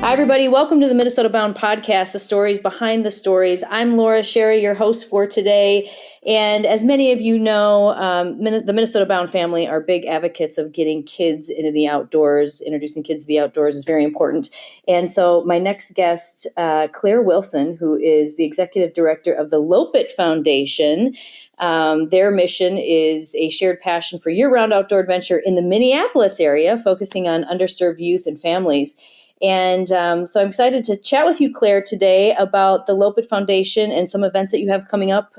Hi, everybody. Welcome to the Minnesota Bound podcast, the stories behind the stories. I'm Laura Schara, your host for today. And as many of you know, the Minnesota Bound family are big advocates of getting kids into the outdoors. Introducing kids to the outdoors is very important. And so my next guest, Claire Wilson, who is the executive director of the Loppet Foundation, their mission is a shared passion for year-round outdoor adventure in the Minneapolis area, focusing on underserved youth and families. And so I'm excited to chat with you, Claire, today about the Loppet Foundation and some events that you have coming up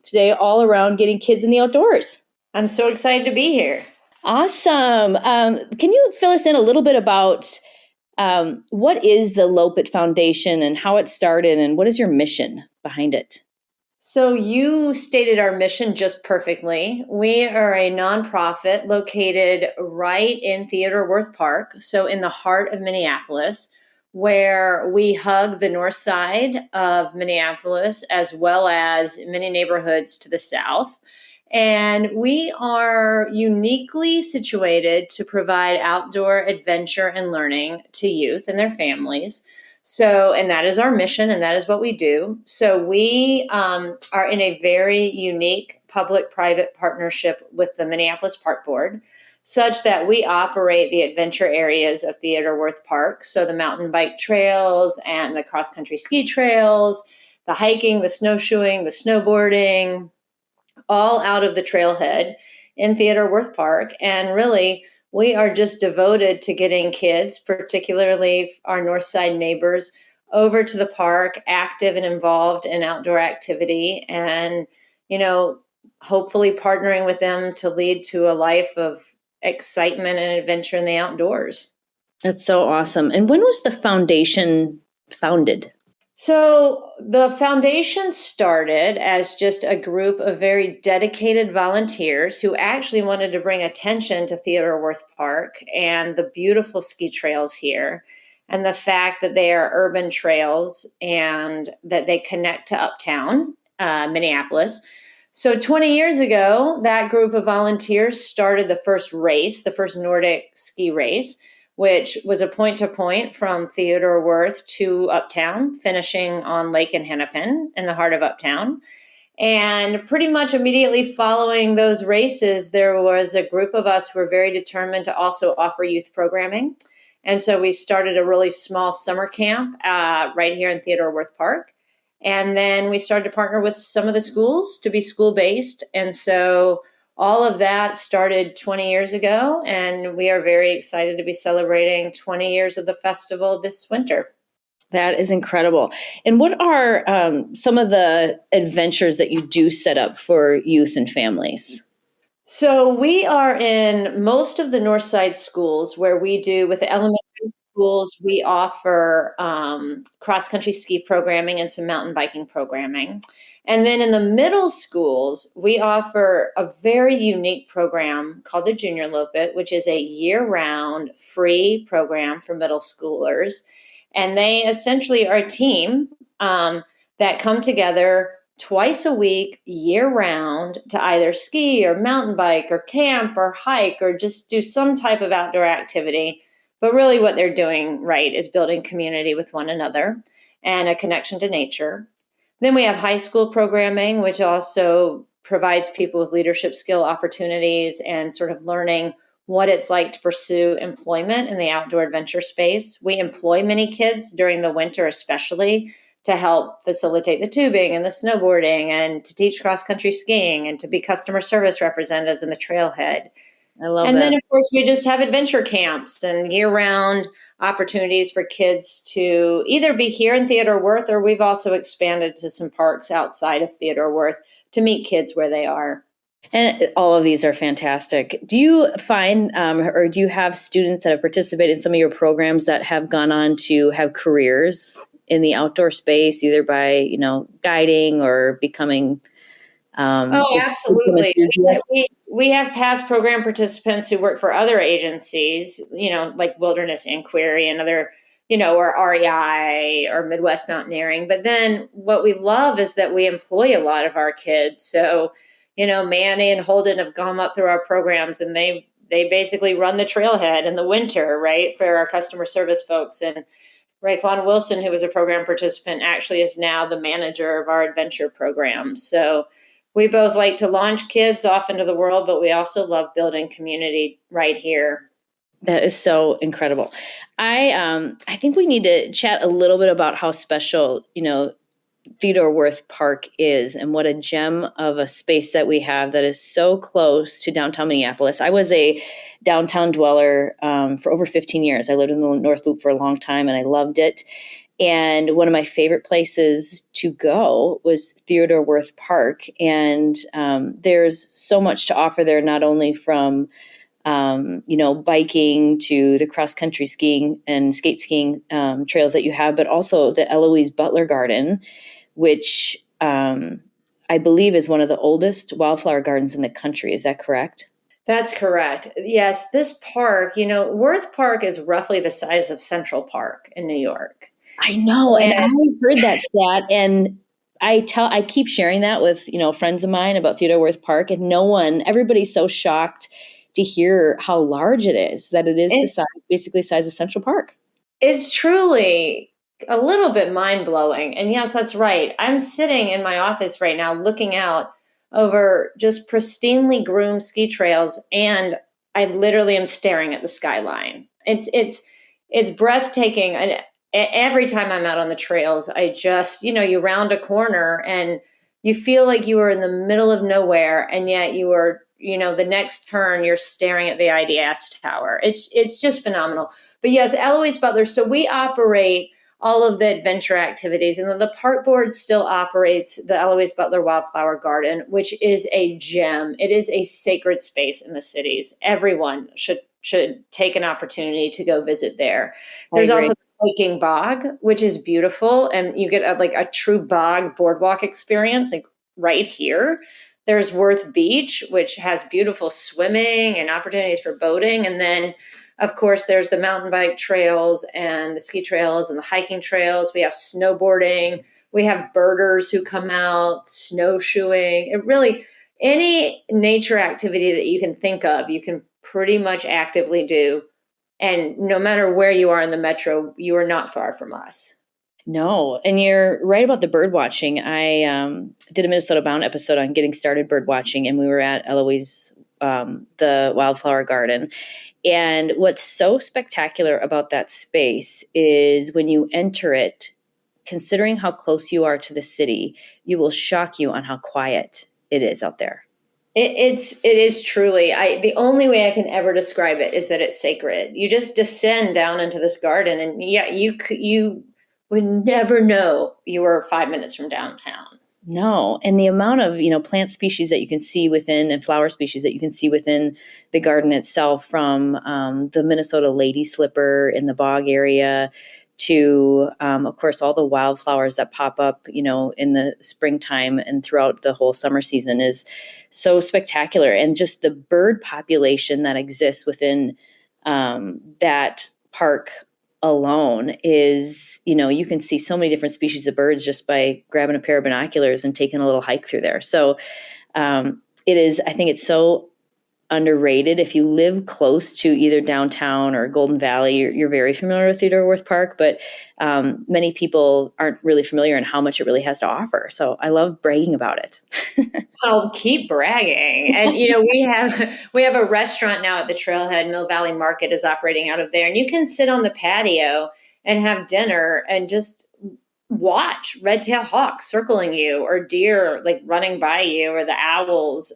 today all around getting kids in the outdoors. I'm so excited to be here. Awesome. Can you fill us in a little bit about what is the Loppet Foundation and how it started and what is your mission behind it? So you stated our mission just perfectly. We are a nonprofit located right in Theodore Wirth Park, so in the heart of Minneapolis, where we hug the north side of Minneapolis as well as many neighborhoods to the south. And we are uniquely situated to provide outdoor adventure and learning to youth and their families. So, and that is our mission, and that is what we do. So, we are in a very unique public-private partnership with the Minneapolis Park Board, such that we operate the adventure areas of Theodore Wirth Park. So, the mountain bike trails and the cross-country ski trails, the hiking, the snowshoeing, the snowboarding, all out of the trailhead in Theodore Wirth Park. And really, we are just devoted to getting kids, particularly our North Side neighbors, over to the park, active and involved in outdoor activity, and, hopefully partnering with them to lead to a life of excitement and adventure in the outdoors. That's so awesome. And when was the foundation founded? So the foundation started as just a group of very dedicated volunteers who actually wanted to bring attention to Theodore Wirth Park and the beautiful ski trails here, and the fact that they are urban trails and that they connect to uptown Minneapolis. So 20 years ago, that group of volunteers started the first race, the first Nordic ski race, which was a point-to-point from Theodore Wirth to Uptown, finishing on Lake and Hennepin in the heart of Uptown. And pretty much immediately following those races, there was a group of us who were very determined to also offer youth programming. And so we started a really small summer camp right here in Theodore Wirth Park. And then we started to partner with some of the schools to be school-based. And so all of that started 20 years ago, and we are very excited to be celebrating 20 years of the festival this winter. That is incredible. And what are some of the adventures that you do set up for youth and families? So we are in most of the North Side schools where we do, with the elementary schools, we offer cross-country ski programming and some mountain biking programming. And then in the middle schools, we offer a very unique program called the Junior Loppet, which is a year-round free program for middle schoolers. And they essentially are a team that come together twice a week, year-round, to either ski or mountain bike or camp or hike or just do some type of outdoor activity. But really what they're doing, right, is building community with one another and a connection to nature. Then we have high school programming, which also provides people with leadership skill opportunities and sort of learning what it's like to pursue employment in the outdoor adventure space. We employ many kids during the winter, especially to help facilitate the tubing and the snowboarding and to teach cross-country skiing and to be customer service representatives in the trailhead. I love and that. then, of course, we just have adventure camps and year-round opportunities for kids to either be here in Theodore Wirth, or we've also expanded to some parks outside of Theodore Wirth to meet kids where they are. And all of these are fantastic. Do you find, or do you have students that have participated in some of your programs that have gone on to have careers in the outdoor space, either by, guiding or becoming Absolutely. We have past program participants who work for other agencies, like Wilderness Inquiry and other, or REI or Midwest Mountaineering. But then what we love is that we employ a lot of our kids. So, Manny and Holden have gone up through our programs, and they basically run the trailhead in the winter, right, for our customer service folks. And Raekwon Wilson, who was a program participant, actually is now the manager of our adventure program. So we both like to launch kids off into the world, but we also love building community right here. That is so incredible. I think we need to chat a little bit about how special, Theodore Wirth Park is and what a gem of a space that we have that is so close to downtown Minneapolis. I was a downtown dweller for over 15 years. I lived in the North Loop for a long time and I loved it. And one of my favorite places to go was Theodore Wirth Park. And there's so much to offer there, not only from biking to the cross country skiing and skate skiing trails that you have, but also the Eloise Butler Garden, which I believe is one of the oldest wildflower gardens in the country. Is that correct? That's correct. Yes, this park, Wirth Park is roughly the size of Central Park in New York. I know, and I heard that stat, and I keep sharing that with friends of mine about Theodore Wirth Park, and everybody's so shocked to hear how large it is, that it is basically size of Central Park. It's truly a little bit mind-blowing. And yes, that's right. I'm sitting in my office right now looking out over just pristinely groomed ski trails, and I literally am staring at the skyline. It's breathtaking. And every time I'm out on the trails, I just, you round a corner and you feel like you are in the middle of nowhere, and yet you are, the next turn, you're staring at the IDS tower. It's just phenomenal. But yes, Eloise Butler. So we operate all of the adventure activities, and the park board still operates the Eloise Butler Wildflower Garden, which is a gem. It is a sacred space in the cities. Everyone should take an opportunity to go visit there. There's also the Hiking Bog, which is beautiful, and you get a true bog boardwalk experience right here. There's Wirth Beach, which has beautiful swimming and opportunities for boating. And then, of course, there's the mountain bike trails and the ski trails and the hiking trails. We have snowboarding. We have birders who come out, snowshoeing. It really, any nature activity that you can think of, you can pretty much actively do. And no matter where you are in the metro, you are not far from us. No, and you're right about the bird watching. I did a Minnesota Bound episode on getting started bird watching, and we were at Eloise, the Wildflower Garden. And what's so spectacular about that space is when you enter it, considering how close you are to the city, you will shock you on how quiet it is out there. It is truly, the only way I can ever describe it is that it's sacred. You just descend down into this garden, and you would never know you were 5 minutes from downtown. No. And the amount of, plant species that you can see within and flower species that you can see within the garden itself, from the Minnesota lady slipper in the bog area to, of course, all the wildflowers that pop up, in the springtime and throughout the whole summer season is so spectacular. And just the bird population that exists within that park alone is, you can see so many different species of birds just by grabbing a pair of binoculars and taking a little hike through there. So I think it's so underrated. If you live close to either downtown or Golden Valley, you're very familiar with Theodore Wirth Park, but many people aren't really familiar in how much it really has to offer. So I love bragging about it. I'll keep bragging. And, we have a restaurant now at the Trailhead. Mill Valley Market is operating out of there. And you can sit on the patio and have dinner and just watch red-tailed hawks circling you, or deer running by you, or the owls.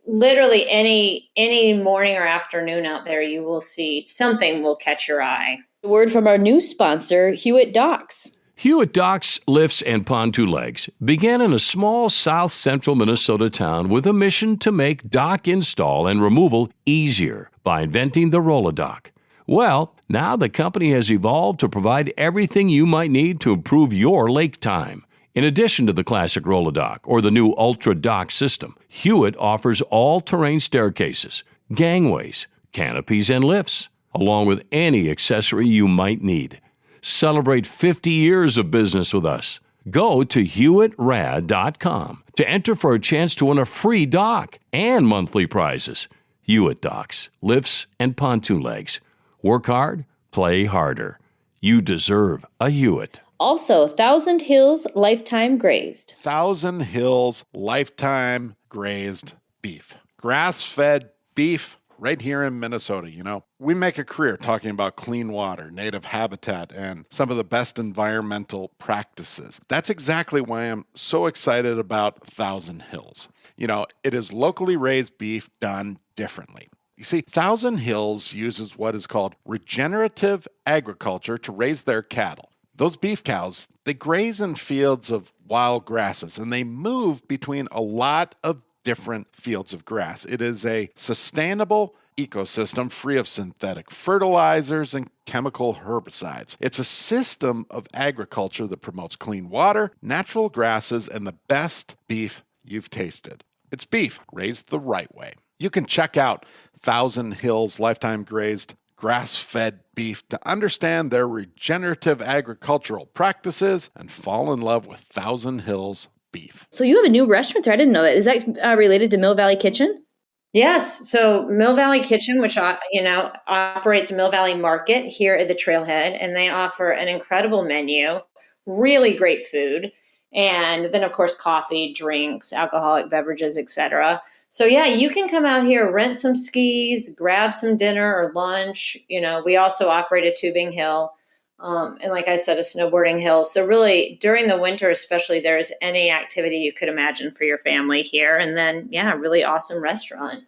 Literally any morning or afternoon out there, you will see something will catch your eye. A word from our new sponsor, Hewitt Docks. Hewitt Docks, Lifts, and Pontoon Legs began in a small south central Minnesota town with a mission to make dock install and removal easier by inventing the Roll-A-Dock. Well, now the company has evolved to provide everything you might need to improve your lake time. In addition to the classic Roll-A-Dock or the new Ultra Dock system, Hewitt offers all-terrain staircases, gangways, canopies, and lifts, along with any accessory you might need. Celebrate 50 years of business with us. Go to HewittRad.com to enter for a chance to win a free dock and monthly prizes. Hewitt Docks, Lifts, and Pontoon Legs. Work hard, play harder. You deserve a Hewitt. Also, Thousand Hills Lifetime Grazed. Thousand Hills Lifetime Grazed Beef. Grass-fed beef right here in Minnesota. You know, we make a career talking about clean water, native habitat, and some of the best environmental practices. That's exactly why I'm so excited about Thousand Hills. You know, it is locally raised beef done differently. You see, Thousand Hills uses what is called regenerative agriculture to raise their cattle. Those beef cows, they graze in fields of wild grasses, and they move between a lot of different fields of grass. It is a sustainable ecosystem free of synthetic fertilizers and chemical herbicides. It's a system of agriculture that promotes clean water, natural grasses, and the best beef you've tasted. It's beef raised the right way. You can check out Thousand Hills Lifetime Grazed grass-fed beef to understand their regenerative agricultural practices and fall in love with Thousand Hills beef. So you have a new restaurant there. I didn't know that. Is that related to Mill Valley Kitchen? Yes. So Mill Valley Kitchen, which operates Mill Valley Market here at the Trailhead, and they offer an incredible menu, really great food, and then of course coffee, drinks, alcoholic beverages, etc. So yeah, you can come out here, rent some skis, grab some dinner or lunch. You know, we also operate a tubing hill. And like I said, a snowboarding hill. So really during the winter, especially, there's any activity you could imagine for your family here. And then, yeah, really awesome restaurant.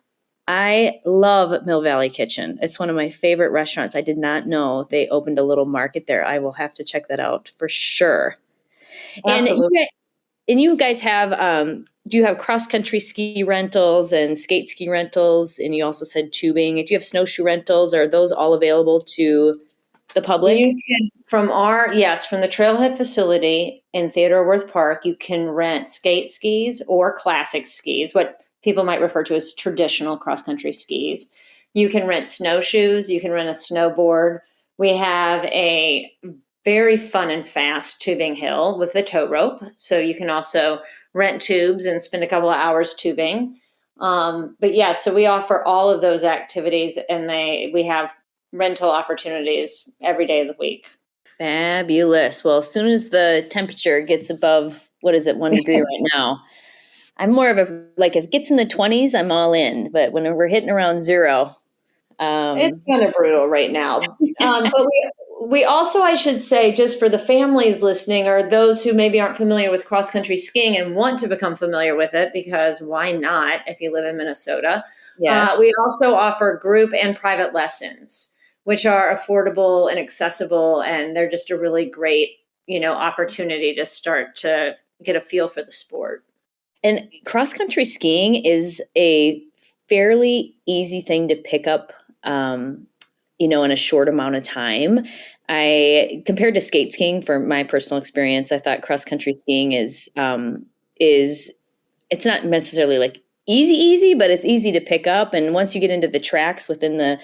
I love Mill Valley Kitchen. It's one of my favorite restaurants. I did not know they opened a little market there. I will have to check that out for sure. Absolutely. And you guys have, do you have cross-country ski rentals and skate ski rentals? And you also said tubing. Do you have snowshoe rentals? Are those all available to the public? You can, from the Trailhead facility in Theodore Worth Park, you can rent skate skis or classic skis, what people might refer to as traditional cross-country skis. You can rent snowshoes. You can rent a snowboard. We have a very fun and fast tubing hill with the tow rope. So you can also rent tubes and spend a couple of hours tubing. But yeah, so we offer all of those activities, and we have rental opportunities every day of the week. Fabulous. Well, as soon as the temperature gets above, 1 degree right now, I'm more of if it gets in the 20s, I'm all in. But when we're hitting around zero, it's kind of brutal right now. But we also, I should say, just for the families listening, or those who maybe aren't familiar with cross-country skiing and want to become familiar with it, because why not if you live in Minnesota? yes. We also offer group and private lessons, which are affordable and accessible, and they're just a really great, opportunity to start to get a feel for the sport. And cross-country skiing is a fairly easy thing to pick up, in a short amount of time. Compared to skate skiing, for my personal experience, I thought cross-country skiing is it's not necessarily like easy, but it's easy to pick up. And once you get into the tracks within the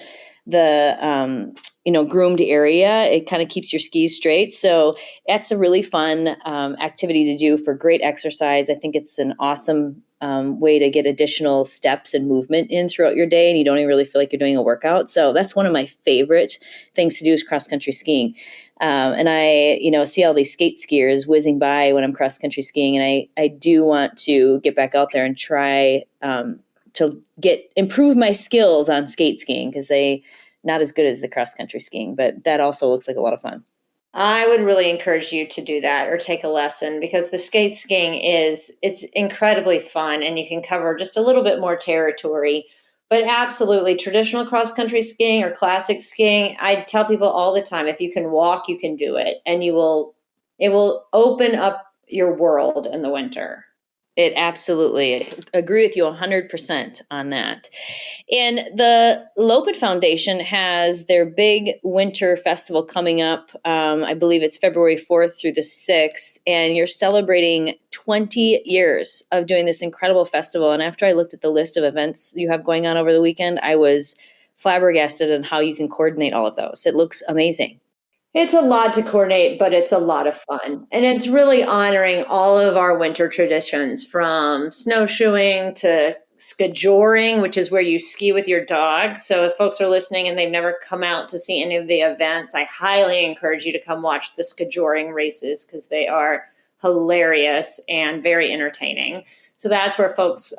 groomed area, it kind of keeps your skis straight. So that's a really fun activity to do for great exercise. I think it's an awesome way to get additional steps and movement in throughout your day, and you don't even really feel like you're doing a workout. So that's one of my favorite things to do is cross-country skiing. And I, see all these skate skiers whizzing by when I'm cross-country skiing, and I do want to get back out there and try to improve my skills on skate skiing, because they not as good as the cross-country skiing, but that also looks like a lot of fun. I would really encourage you to do that or take a lesson, because the skate skiing it's incredibly fun, and you can cover just a little bit more territory. But absolutely, traditional cross-country skiing or classic skiing, I tell people all the time, if you can walk, you can do it, and it will open up your world in the winter. It absolutely agree with you 100% on that. And the Loppet Foundation has their big winter festival coming up. I believe it's February 4th through the 6th, and you're celebrating 20 years of doing this incredible festival. And after I looked at the list of events you have going on over the weekend, I was flabbergasted on how you can coordinate all of those. It looks amazing. It's a lot to coordinate, but it's a lot of fun. And it's really honoring all of our winter traditions, from snowshoeing to skijoring, which is where you ski with your dog. So if folks are listening and they've never come out to see any of the events, I highly encourage you to come watch the skijoring races because they are hilarious and very entertaining. So that's where folks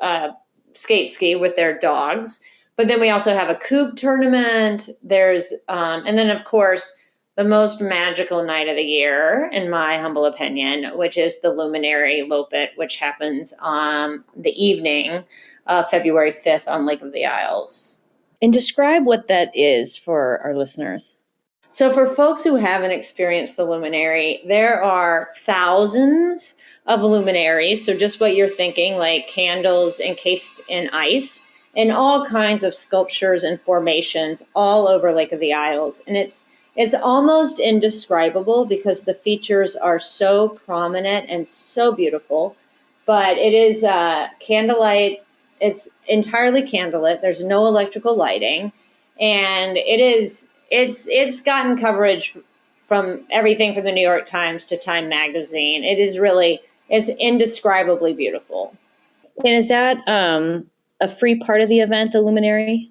ski with their dogs. But then we also have a coupe tournament. And then of course, the most magical night of the year, in my humble opinion, which is the Luminary Loppet, which happens on the evening of February 5th on Lake of the Isles. And describe what that is for our listeners. So for folks who haven't experienced the Luminary, there are thousands of luminaries. So just what you're thinking, like candles encased in ice and all kinds of sculptures and formations all over Lake of the Isles. And it's almost indescribable because the features are so prominent and so beautiful, but it is candlelight. It's entirely candlelit. There's no electrical lighting, and it's gotten coverage from everything from the New York Times to Time Magazine. It's indescribably beautiful. And is that a free part of the event, the Luminary?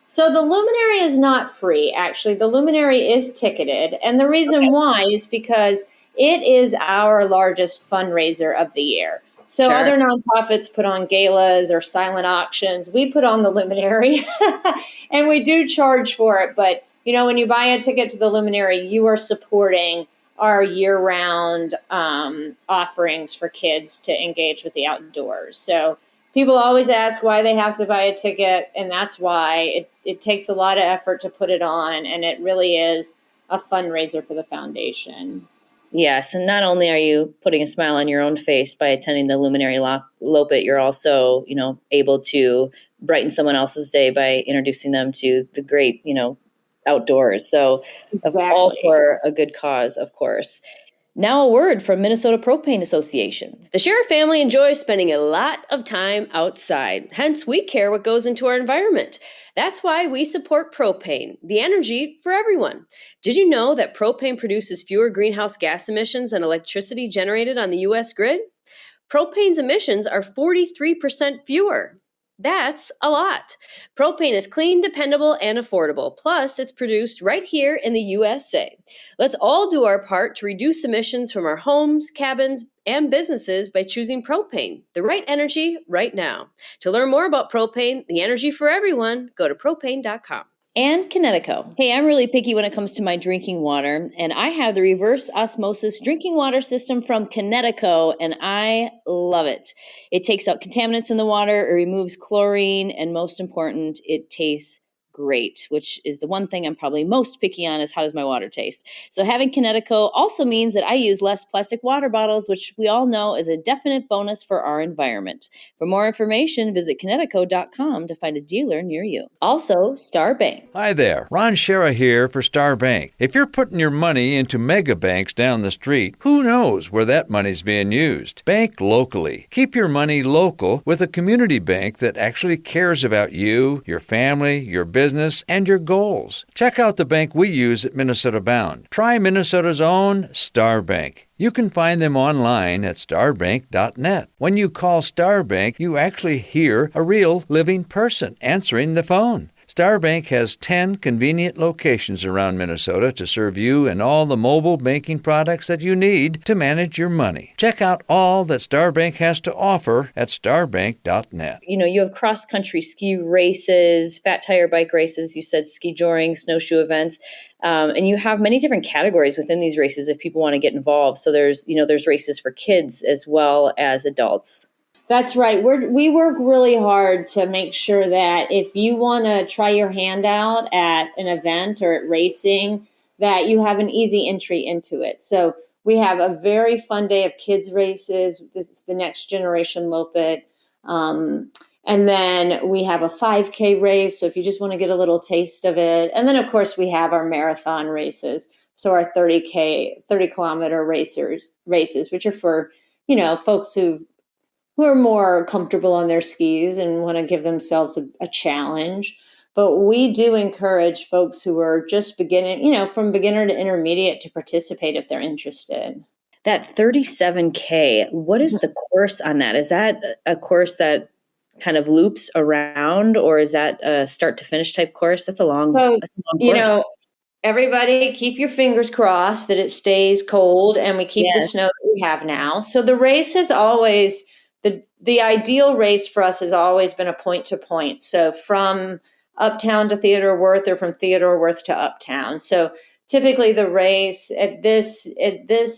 So the Luminary is not free, actually. The Luminary is ticketed. And the reason why is because it is our largest fundraiser of the year. So Sure. Other nonprofits put on galas or silent auctions. We put on the Luminary and we do charge for it. But, when you buy a ticket to the Luminary, you are supporting our year-round offerings for kids to engage with the outdoors. So people always ask why they have to buy a ticket, and that's why it takes a lot of effort to put it on, and it really is a fundraiser for the foundation. Yes, and not only are you putting a smile on your own face by attending the Luminary Loppet, you're also, able to brighten someone else's day by introducing them to the great, outdoors. So all for a good cause, of course. Now a word from Minnesota Propane Association. The Schara family enjoys spending a lot of time outside. Hence, we care what goes into our environment. That's why we support propane, the energy for everyone. Did you know that propane produces fewer greenhouse gas emissions than electricity generated on the U.S. grid? Propane's emissions are 43% fewer. That's a lot. Propane is clean, dependable, and affordable. Plus, it's produced right here in the USA. Let's all do our part to reduce emissions from our homes, cabins, and businesses by choosing propane, the right energy right now. To learn more about propane, the energy for everyone, go to propane.com. And Connecticut. Hey, I'm really picky when it comes to my drinking water, and I have the reverse osmosis drinking water system from Connecticut, and I love it. It takes out contaminants in the water, it removes chlorine, and most important, it tastes great, which is the one thing I'm probably most picky on is how does my water taste. So having Connecticut also means that I use less plastic water bottles, which we all know is a definite bonus for our environment. For more information, visit Connecticut.com to find a dealer near you. Also, Star Bank. Hi there, Ron Schara here for Star Bank. If you're putting your money into mega banks down the street, who knows where that money's being used? Bank locally. Keep your money local with a community bank that actually cares about you, your family, your business, and your goals. Check out the bank we use at Minnesota Bound. Try Minnesota's own Star Bank. You can find them online at starbank.net. When you call Star Bank, you actually hear a real living person answering the phone. Star Bank has 10 convenient locations around Minnesota to serve you and all the mobile banking products that you need to manage your money. Check out all that Star Bank has to offer at starbank.net. You have cross-country ski races, fat tire bike races, you said ski joring, snowshoe events, and you have many different categories within these races if people want to get involved. So there's races for kids as well as adults. That's right. We work really hard to make sure that if you want to try your hand out at an event or at racing, that you have an easy entry into it. So we have a very fun day of kids races. This is the next generation Loppet. And then we have a 5K race. So if you just want to get a little taste of it. And then, of course, we have our marathon races. So our 30 kilometer races, which are for, folks who are more comfortable on their skis and want to give themselves a challenge. But we do encourage folks who are just beginning, from beginner to intermediate to participate if they're interested. That 37K, what is the course on that? Is that a course that kind of loops around, or is that a start to finish type course? That's a long So, course. everybody keep your fingers crossed that it stays cold and we keep the Yes. snow that we have now. So the race is always the ideal race for us has always been a point to point. So from Uptown to Theodore Worth or from Theodore Worth to Uptown. So typically the race at this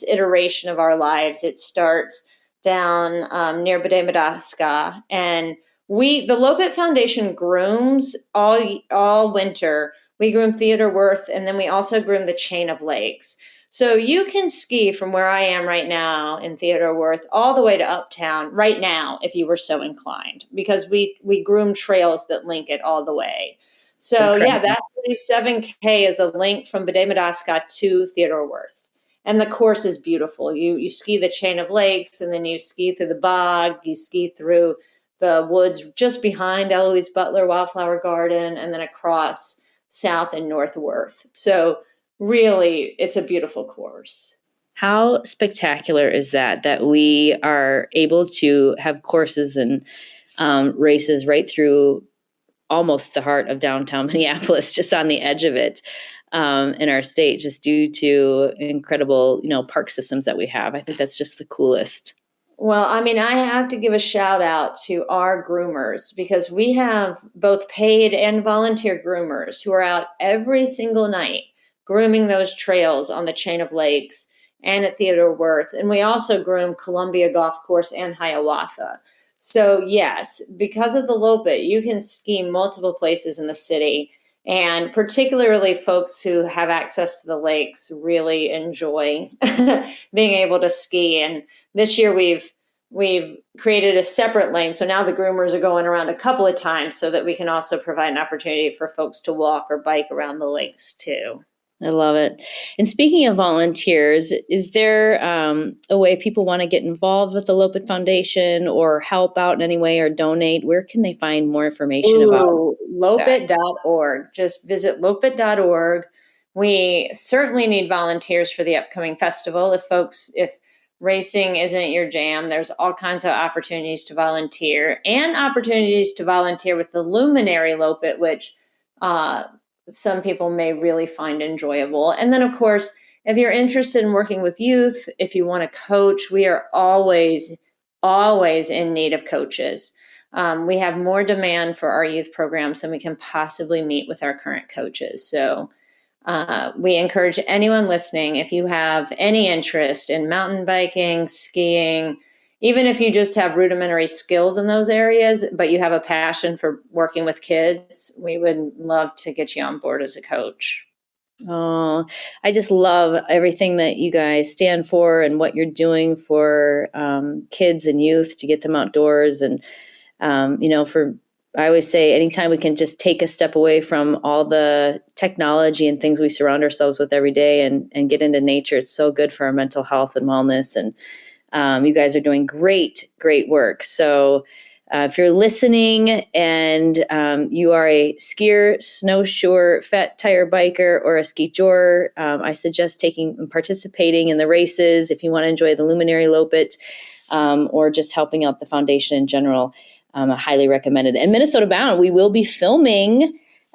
iteration of our lives, it starts down near Bede-Madaska, and the Loppet Foundation grooms all winter. We groom Theodore Worth, and then we also groom the chain of lakes. So you can ski from where I am right now in Theodore Worth all the way to Uptown right now if you were so inclined, because we groom trails that link it all the way. So yeah, that 37K is a link from Bede-Madaska to Theodore Worth. And the course is beautiful. You ski the chain of lakes, and then you ski through the bog, you ski through the woods just behind Eloise Butler Wildflower Garden, and then across South and North Worth. So really, it's a beautiful course. How spectacular is that we are able to have courses and races right through almost the heart of downtown Minneapolis, just on the edge of it, in our state, just due to incredible, park systems that we have. I think that's just the coolest. Well, I mean, I have to give a shout out to our groomers, because we have both paid and volunteer groomers who are out every single night grooming those trails on the chain of lakes and at Theodore Worth. And we also groom Columbia Golf Course and Hiawatha. So yes, because of the Loppet, you can ski multiple places in the city. And particularly folks who have access to the lakes really enjoy being able to ski. And this year we've created a separate lane. So now the groomers are going around a couple of times so that we can also provide an opportunity for folks to walk or bike around the lakes too. I love it. And speaking of volunteers, is there a way people want to get involved with the Loppet Foundation or help out in any way or donate? Where can they find more information about Loppet.org. Just visit loppet.org. We certainly need volunteers for the upcoming festival. If racing isn't your jam, there's all kinds of opportunities to volunteer, and opportunities to volunteer with the Luminary Loppet, which some people may really find enjoyable. And then, of course, if you're interested in working with youth, if you want to coach, we are always in need of coaches. We have more demand for our youth programs than we can possibly meet with our current coaches. So we encourage anyone listening, if you have any interest in mountain biking, skiing, even if you just have rudimentary skills in those areas, but you have a passion for working with kids, we would love to get you on board as a coach. Oh, I just love everything that you guys stand for and what you're doing for kids and youth to get them outdoors. And, I always say anytime we can just take a step away from all the technology and things we surround ourselves with every day and get into nature, it's so good for our mental health and wellness. And you guys are doing great work. So if you're listening and you are a skier, snowshoer, fat tire biker, or a skijoer, I suggest taking and participating in the races if you want to enjoy the Luminary Loppet, or just helping out the foundation in general. I highly recommend it. And Minnesota Bound, we will be filming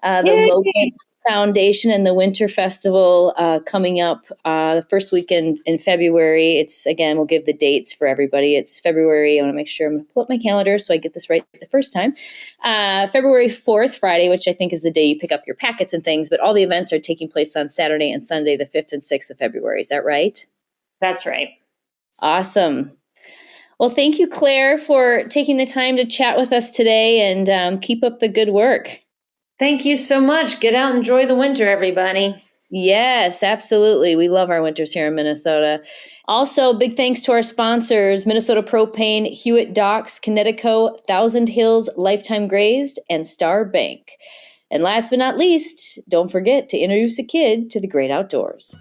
the Loppet Foundation and the Winter Festival coming up the first weekend in February. We'll give the dates for everybody. It's February. I want to make sure I'm going to pull up my calendar so I get this right the first time. February 4th, Friday, which I think is the day you pick up your packets and things, but all the events are taking place on Saturday and Sunday, the 5th and 6th of February. Is that right? That's right. Awesome. Well, thank you, Claire, for taking the time to chat with us today, and keep up the good work. Thank you so much. Get out and enjoy the winter, everybody. Yes, absolutely. We love our winters here in Minnesota. Also, big thanks to our sponsors, Minnesota Propane, Hewitt Docks, Connecticut, Thousand Hills, Lifetime Grazed, and Star Bank. And last but not least, don't forget to introduce a kid to the great outdoors.